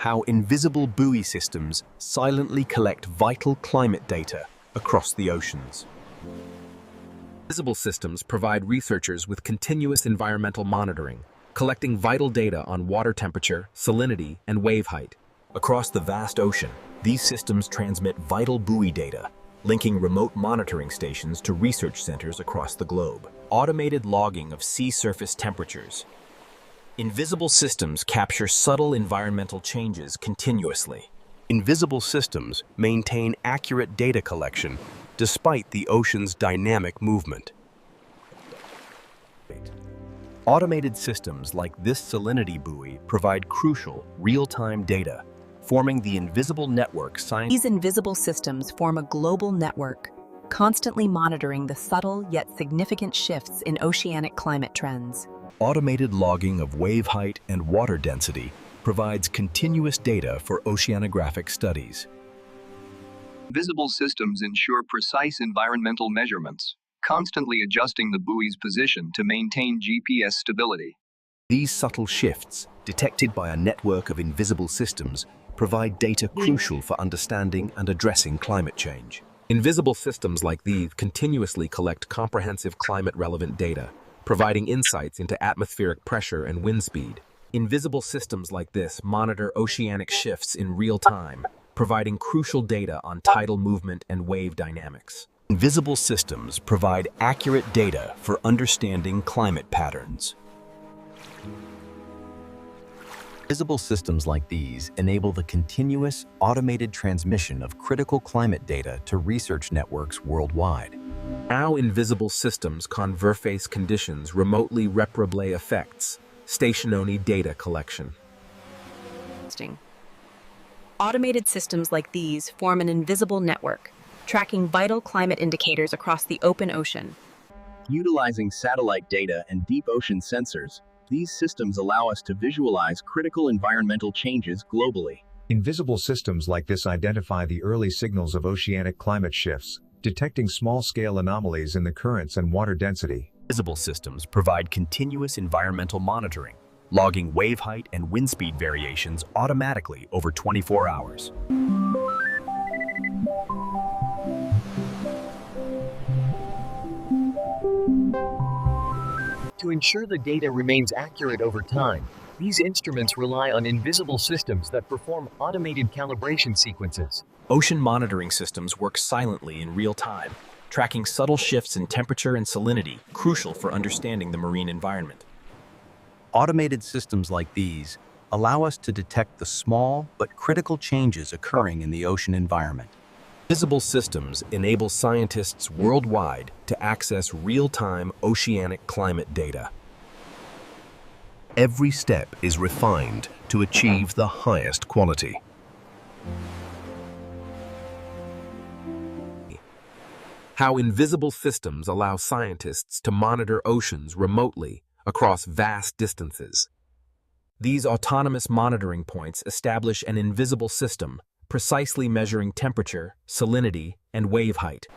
how invisible buoy systems silently collect vital climate data across the oceans. Invisible systems provide researchers with continuous environmental monitoring, collecting vital data on water temperature, salinity, and wave height. Across the vast ocean, these systems transmit vital buoy data, linking remote monitoring stations to research centers across the globe. Automated logging of sea surface temperatures. Invisible systems capture subtle environmental changes continuously. Invisible systems maintain accurate data collection despite the ocean's dynamic movement. Automated systems like this salinity buoy provide crucial, real-time data, forming the invisible network science. These invisible systems form a global network, constantly monitoring the subtle yet significant shifts in oceanic climate trends. Automated logging of wave height and water density provides continuous data for oceanographic studies. Visible systems ensure precise environmental measurements, constantly adjusting the buoy's position to maintain GPS stability. These subtle shifts, detected by a network of invisible systems, provide data crucial for understanding and addressing climate change. Invisible systems like these continuously collect comprehensive climate-relevant data, providing insights into atmospheric pressure and wind speed. Invisible systems like this monitor oceanic shifts in real time, providing crucial data on tidal movement and wave dynamics. Invisible systems provide accurate data for understanding climate patterns. Invisible systems like these enable the continuous, automated transmission of critical climate data to research networks worldwide. How invisible systems converface conditions remotely reprobate effects, stationary data collection. Automated systems like these form an invisible network, tracking vital climate indicators across the open ocean. Utilizing satellite data and deep ocean sensors, these systems allow us to visualize critical environmental changes globally. Invisible systems like this identify the early signals of oceanic climate shifts, detecting small-scale anomalies in the currents and water density. Invisible systems provide continuous environmental monitoring, logging wave height and wind speed variations automatically over 24 hours. To ensure the data remains accurate over time, these instruments rely on invisible systems that perform automated calibration sequences. Ocean monitoring systems work silently in real time, tracking subtle shifts in temperature and salinity, crucial for understanding the marine environment. Automated systems like these allow us to detect the small but critical changes occurring in the ocean environment. Invisible systems enable scientists worldwide to access real-time oceanic climate data. Every step is refined to achieve the highest quality. How invisible systems allow scientists to monitor oceans remotely across vast distances. These autonomous monitoring points establish an invisible system, precisely measuring temperature, salinity, and wave height.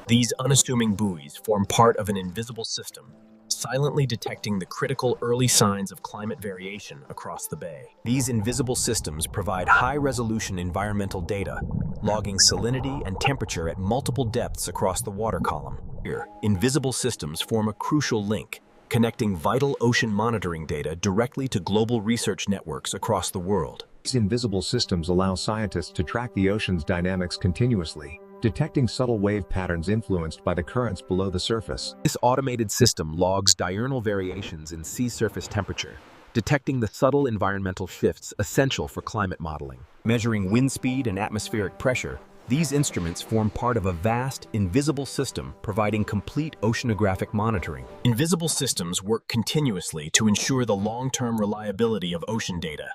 These unassuming buoys form part of an invisible system, silently detecting the critical early signs of climate variation across the bay. These invisible systems provide high-resolution environmental data, logging salinity and temperature at multiple depths across the water column. Here, invisible systems form a crucial link, connecting vital ocean monitoring data directly to global research networks across the world. These invisible systems allow scientists to track the ocean's dynamics continuously, detecting subtle wave patterns influenced by the currents below the surface. This automated system logs diurnal variations in sea surface temperature, detecting the subtle environmental shifts essential for climate modeling. Measuring wind speed and atmospheric pressure, these instruments form part of a vast, invisible system providing complete oceanographic monitoring. Invisible systems work continuously to ensure the long-term reliability of ocean data,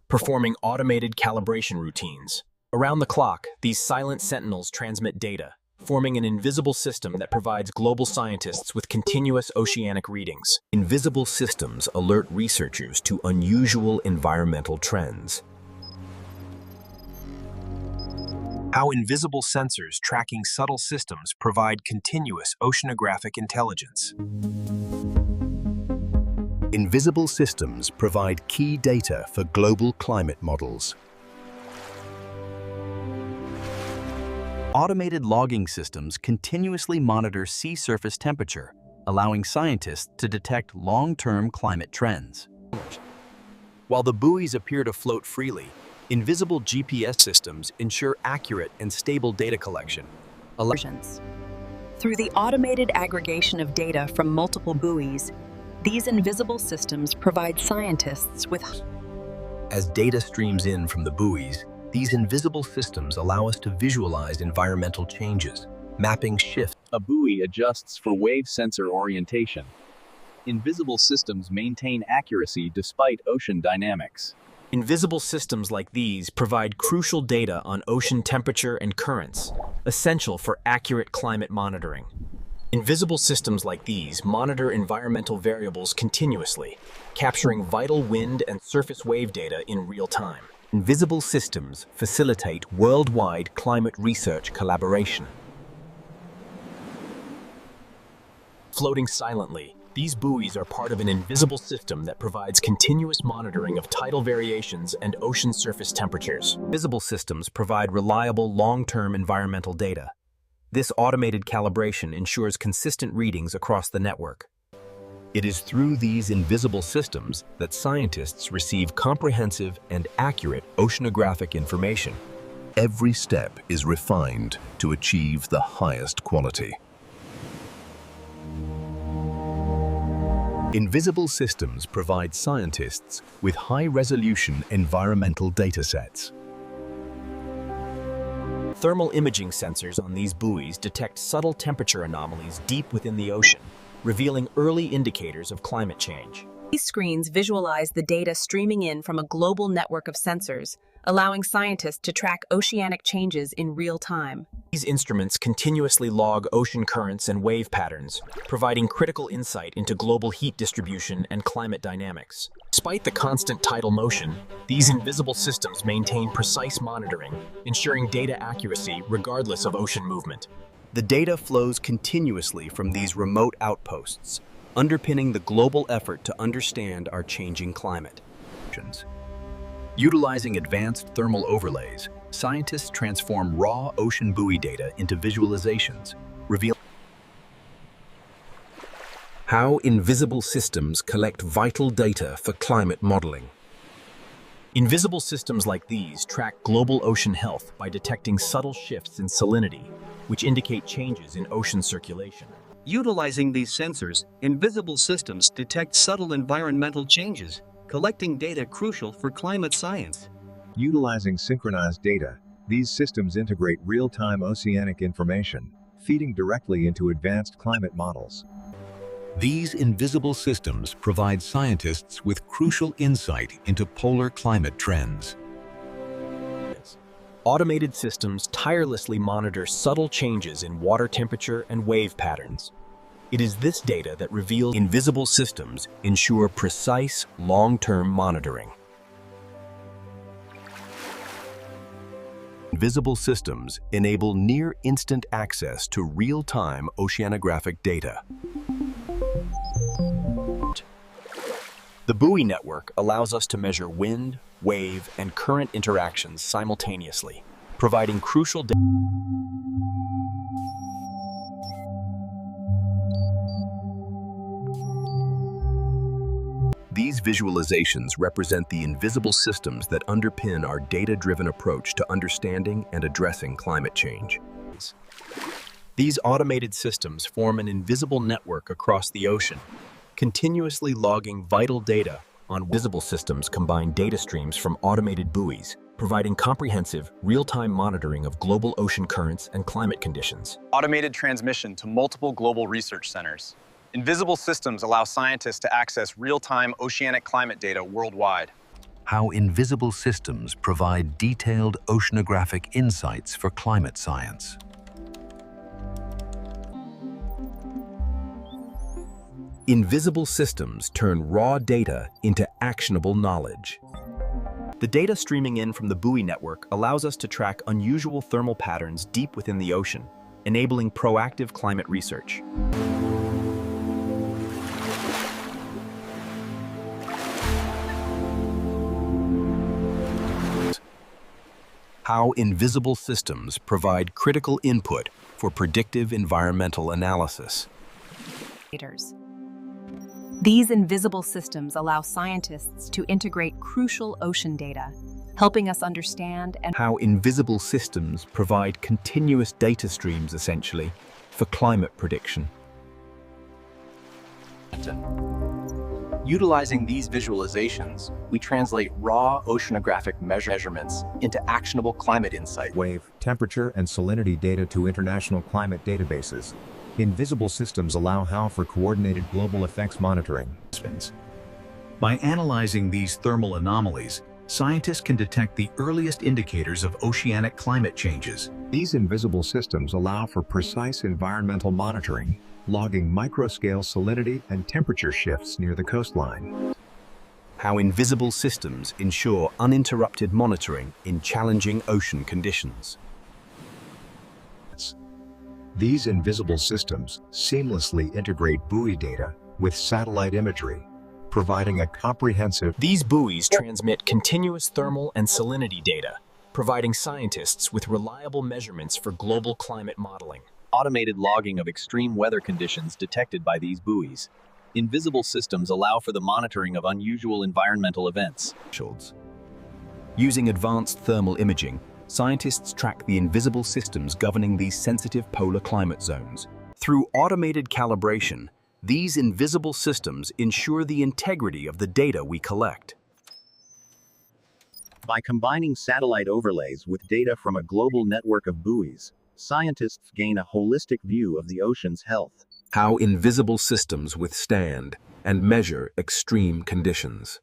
performing automated calibration routines. Around the clock, these silent sentinels transmit data, forming an invisible system that provides global scientists with continuous oceanic readings. Invisible systems alert researchers to unusual environmental trends. How invisible sensors tracking subtle systems provide continuous oceanographic intelligence. Invisible systems provide key data for global climate models, Automated logging systems continuously monitor sea surface temperature, allowing scientists to detect long-term climate trends. While the buoys appear to float freely, invisible GPS systems ensure accurate and stable data collection. Through the automated aggregation of data from multiple buoys, these invisible systems provide scientists with. As data streams in from the buoys, these invisible systems allow us to visualize environmental changes, mapping shifts. A buoy adjusts for wave sensor orientation. Invisible systems maintain accuracy despite ocean dynamics. Invisible systems like these provide crucial data on ocean temperature and currents, essential for accurate climate monitoring. Invisible systems like these monitor environmental variables continuously, capturing vital wind and surface wave data in real time. Invisible systems facilitate worldwide climate research collaboration. Floating silently, these buoys are part of an invisible system that provides continuous monitoring of tidal variations and ocean surface temperatures. Invisible systems provide reliable long-term environmental data. This automated calibration ensures consistent readings across the network. It is through these invisible systems that scientists receive comprehensive and accurate oceanographic information. Every step is refined to achieve the highest quality. Invisible systems provide scientists with high-resolution environmental datasets. Thermal imaging sensors on these buoys detect subtle temperature anomalies deep within the ocean, revealing early indicators of climate change. These screens visualize the data streaming in from a global network of sensors, allowing scientists to track oceanic changes in real time. These instruments continuously log ocean currents and wave patterns, providing critical insight into global heat distribution and climate dynamics. Despite the constant tidal motion, these invisible systems maintain precise monitoring, ensuring data accuracy regardless of ocean movement. The data flows continuously from these remote outposts, underpinning the global effort to understand our changing climate. Utilizing advanced thermal overlays, scientists transform raw ocean buoy data into visualizations, revealing how invisible systems collect vital data for climate modeling. Invisible systems like these track global ocean health by detecting subtle shifts in salinity, which indicate changes in ocean circulation. Utilizing these sensors, invisible systems detect subtle environmental changes, collecting data crucial for climate science. Utilizing synchronized data, these systems integrate real-time oceanic information, feeding directly into advanced climate models. These invisible systems provide scientists with crucial insight into polar climate trends. Automated systems tirelessly monitor subtle changes in water temperature and wave patterns. It is this data that reveals invisible systems ensure precise, long-term monitoring. Invisible systems enable near-instant access to real-time oceanographic data. The buoy network allows us to measure wind, wave, and current interactions simultaneously, providing crucial data. These visualizations represent the invisible systems that underpin our data-driven approach to understanding and addressing climate change. These automated systems form an invisible network across the ocean, continuously logging vital data on visible systems. Combine data streams from automated buoys, providing comprehensive, real-time monitoring of global ocean currents and climate conditions. Automated transmission to multiple global research centers. Invisible systems allow scientists to access real-time oceanic climate data worldwide. How invisible systems provide detailed oceanographic insights for climate science. Invisible systems turn raw data into actionable knowledge. The data streaming in from the buoy network allows us to track unusual thermal patterns deep within the ocean, enabling proactive climate research. How invisible systems provide critical input for predictive environmental analysis. These invisible systems allow scientists to integrate crucial ocean data, helping us understand and How invisible systems provide continuous data streams, essentially, for climate prediction. Utilizing these visualizations, we translate raw oceanographic measurements into actionable climate insight. Wave, temperature, and salinity data to international climate databases. Invisible systems allow for coordinated global effects monitoring. By analyzing these thermal anomalies, scientists can detect the earliest indicators of oceanic climate changes. These invisible systems allow for precise environmental monitoring, logging microscale salinity and temperature shifts near the coastline. How invisible systems ensure uninterrupted monitoring in challenging ocean conditions. These invisible systems seamlessly integrate buoy data with satellite imagery, providing a comprehensive. These buoys transmit continuous thermal and salinity data, providing scientists with reliable measurements for global climate modeling. Automated logging of extreme weather conditions detected by these buoys. Invisible systems allow for the monitoring of unusual environmental events. Using advanced thermal imaging, scientists track the invisible systems governing these sensitive polar climate zones. Through automated calibration, these invisible systems ensure the integrity of the data we collect. By combining satellite overlays with data from a global network of buoys, scientists gain a holistic view of the ocean's health. How invisible systems withstand and measure extreme conditions.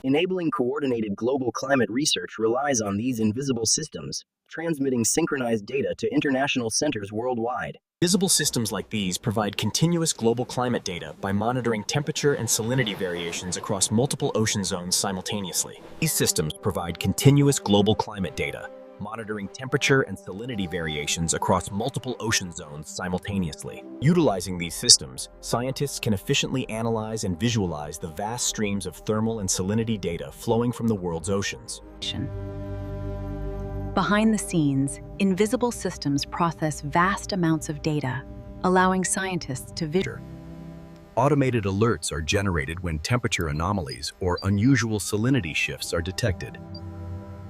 Enabling coordinated global climate research relies on these invisible systems, transmitting synchronized data to international centers worldwide. Visible systems like these provide continuous global climate data by monitoring temperature and salinity variations across multiple ocean zones simultaneously. These systems provide continuous global climate data, monitoring temperature and salinity variations across multiple ocean zones simultaneously. Utilizing these systems, scientists can efficiently analyze and visualize the vast streams of thermal and salinity data flowing from the world's oceans. Behind the scenes, invisible systems process vast amounts of data, allowing scientists to Automated alerts are generated when temperature anomalies or unusual salinity shifts are detected.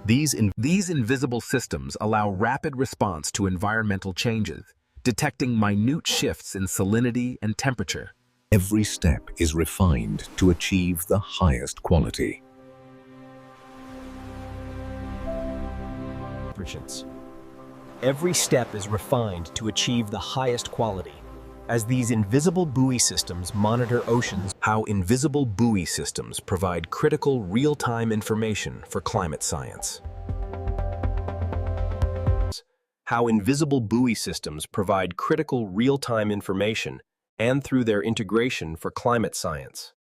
These invisible systems allow rapid response to environmental changes, detecting minute shifts in salinity and temperature. Every step is refined to achieve the highest quality. Every step is refined to achieve the highest quality, as these invisible buoy systems monitor oceans. How invisible buoy systems provide critical real-time information for climate science. How invisible buoy systems provide critical real-time information and through their integration for climate science.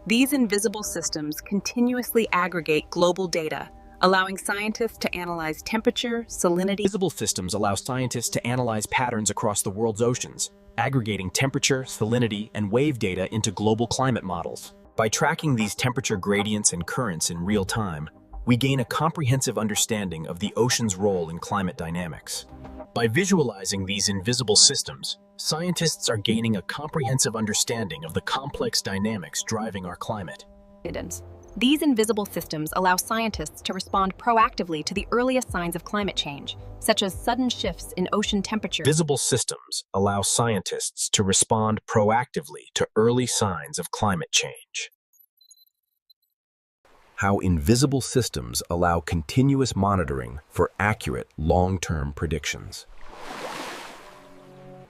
These invisible systems continuously aggregate global data, allowing scientists to analyze temperature, salinity. Invisible systems allow scientists to analyze patterns across the world's oceans, aggregating temperature, salinity, and wave data into global climate models. By tracking these temperature gradients and currents in real time, we gain a comprehensive understanding of the ocean's role in climate dynamics. By visualizing these invisible systems, scientists are gaining a comprehensive understanding of the complex dynamics driving our climate. These invisible systems allow scientists to respond proactively to the earliest signs of climate change, such as sudden shifts in ocean temperature. Visible systems allow scientists to respond proactively to early signs of climate change. How invisible systems allow continuous monitoring for accurate long-term predictions.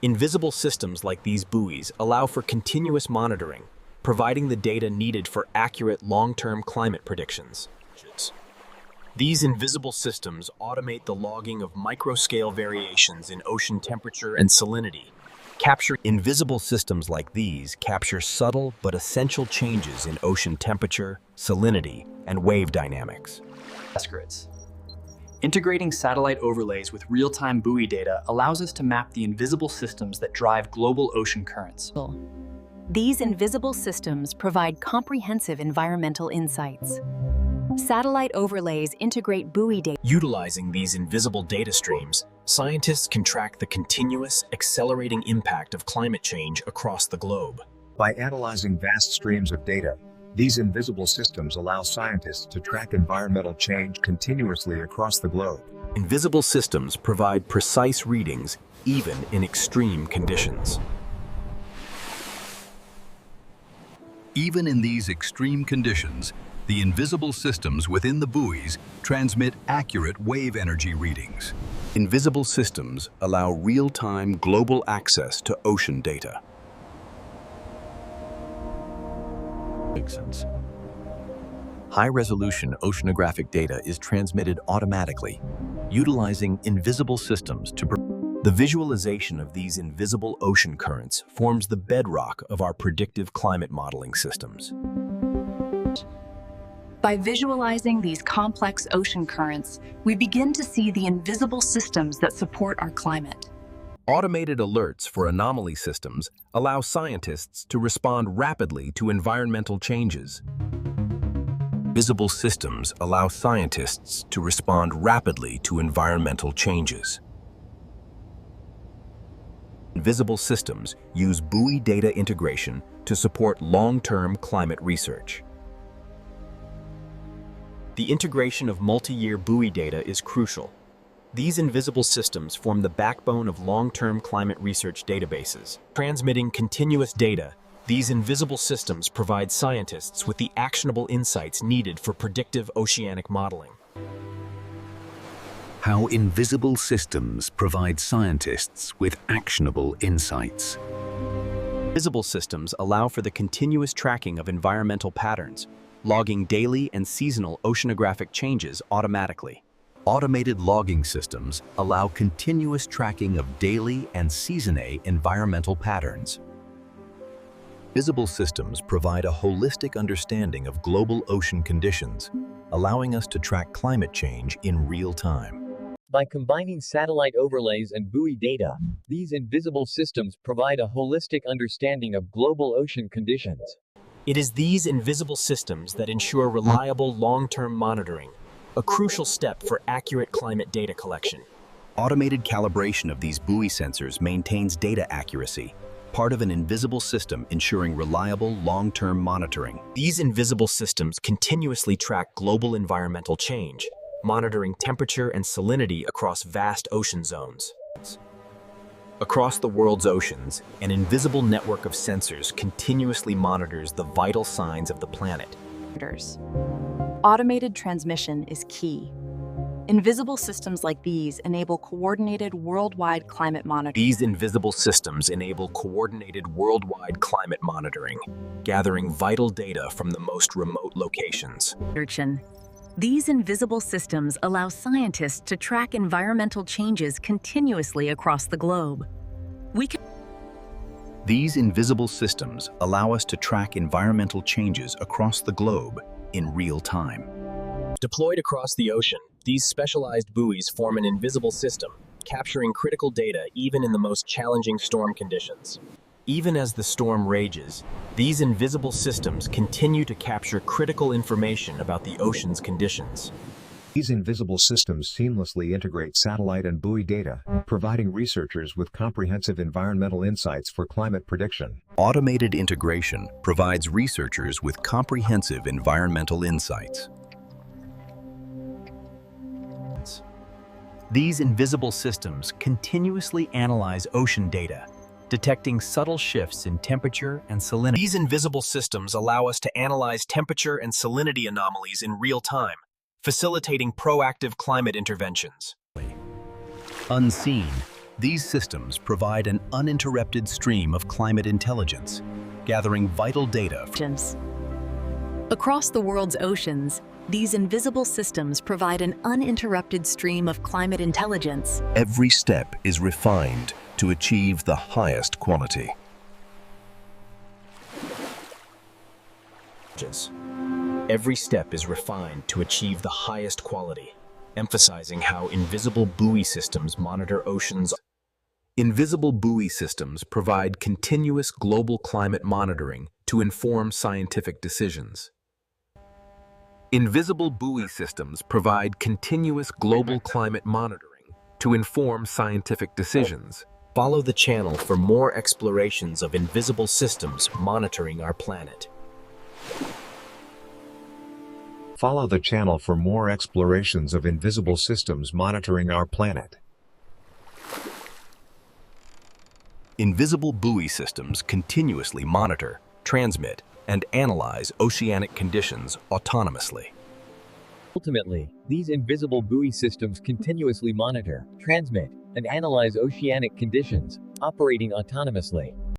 Invisible systems like these buoys allow for continuous monitoring, providing the data needed for accurate long-term climate predictions. These invisible systems automate the logging of microscale variations in ocean temperature and salinity. Invisible systems like these capture subtle but essential changes in ocean temperature, salinity, and wave dynamics. Integrating satellite overlays with real-time buoy data allows us to map the invisible systems that drive global ocean currents. These invisible systems provide comprehensive environmental insights. Satellite overlays integrate buoy data. Utilizing these invisible data streams, scientists can track the continuous, accelerating impact of climate change across the globe. By analyzing vast streams of data, these invisible systems allow scientists to track environmental change continuously across the globe. Invisible systems provide precise readings even in extreme conditions. Even in these extreme conditions, the invisible systems within the buoys transmit accurate wave energy readings. Invisible systems allow real-time global access to ocean data. Makes sense. High-resolution oceanographic data is transmitted automatically, utilizing invisible systems to The visualization of these invisible ocean currents forms the bedrock of our predictive climate modeling systems. By visualizing these complex ocean currents, we begin to see the invisible systems that support our climate. Automated alerts for anomaly systems allow scientists to respond rapidly to environmental changes. Visible systems allow scientists to respond rapidly to environmental changes. Invisible systems use buoy data integration to support long-term climate research. The integration of multi-year buoy data is crucial. These invisible systems form the backbone of long-term climate research databases. Transmitting continuous data, these invisible systems provide scientists with the actionable insights needed for predictive oceanic modeling. How invisible systems provide scientists with actionable insights. Invisible systems allow for the continuous tracking of environmental patterns, logging daily and seasonal oceanographic changes automatically. Automated logging systems allow continuous tracking of daily and season-A environmental patterns. Visible systems provide a holistic understanding of global ocean conditions, allowing us to track climate change in real time. By combining satellite overlays and buoy data, these invisible systems provide a holistic understanding of global ocean conditions. It is these invisible systems that ensure reliable long-term monitoring, a crucial step for accurate climate data collection. Automated calibration of these buoy sensors maintains data accuracy, part of an invisible system ensuring reliable long-term monitoring. These invisible systems continuously track global environmental change, monitoring temperature and salinity across vast ocean zones. Across the world's oceans, an invisible network of sensors continuously monitors the vital signs of the planet. Automated transmission is key. Invisible systems like these enable coordinated worldwide climate monitoring. These invisible systems enable coordinated worldwide climate monitoring, gathering vital data from the most remote locations. These invisible systems allow scientists to track environmental changes continuously across the globe. These invisible systems allow us to track environmental changes across the globe in real time. Deployed across the ocean, these specialized buoys form an invisible system, capturing critical data even in the most challenging storm conditions. Even as the storm rages, these invisible systems continue to capture critical information about the ocean's conditions. These invisible systems seamlessly integrate satellite and buoy data, providing researchers with comprehensive environmental insights for climate prediction. Automated integration provides researchers with comprehensive environmental insights. These invisible systems continuously analyze ocean data, detecting subtle shifts in temperature and salinity. These invisible systems allow us to analyze temperature and salinity anomalies in real time, facilitating proactive climate interventions. Unseen, these systems provide an uninterrupted stream of climate intelligence, gathering vital data. Across the world's oceans, these invisible systems provide an uninterrupted stream of climate intelligence. Every step is refined to achieve the highest quality. Every step is refined to achieve the highest quality, emphasizing how invisible buoy systems monitor oceans. Invisible buoy systems provide continuous global climate monitoring to inform scientific decisions. Invisible buoy systems provide continuous global climate monitoring to inform scientific decisions. Follow the channel for more explorations of invisible systems monitoring our planet. Follow the channel for more explorations of invisible systems monitoring our planet. Invisible buoy systems continuously monitor, transmit, and analyze oceanic conditions autonomously. Ultimately, these invisible buoy systems continuously monitor, transmit, and analyze oceanic conditions, operating autonomously.